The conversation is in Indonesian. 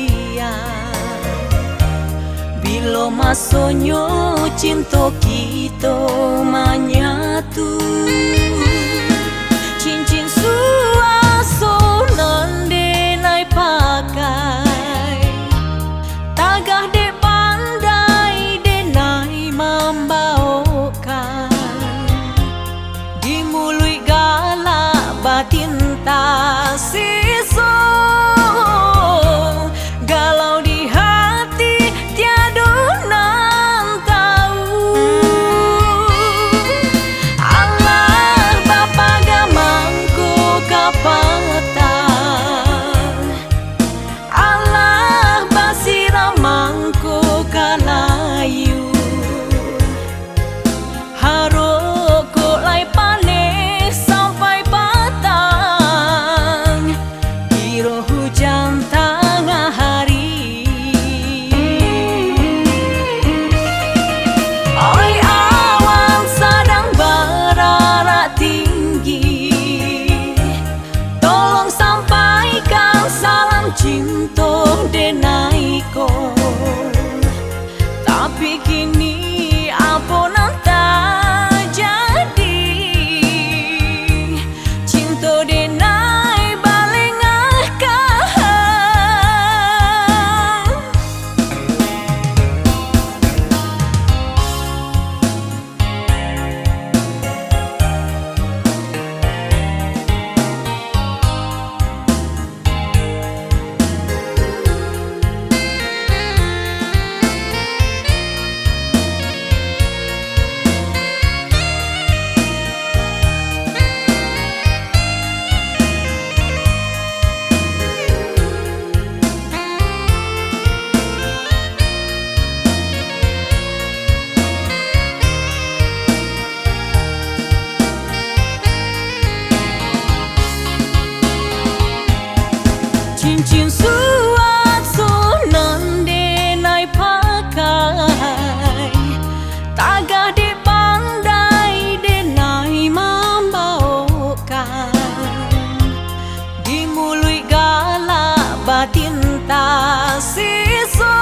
dia. Bila masanya cinta kita menyatu, cincin suasonan denai pakai, tagah de pandai denai membawakan, di mulut galak batin tak sisa, galau di hati tiada nan tahu. Allah Bapa gamangku kapatan, Allah basiramangku kalayu, haroko lai panes sampai patang, kiro hujan tengah hari. Oi awan sedang berarak tinggi, tolong sampaikan salam cinta denaiko. Tapi kini apa nan tak jadi, cinta denai balengahkan. Cincin suasonan denai pakai, tagah de pandai denai membawakan, di mulut galak batin tak sisa.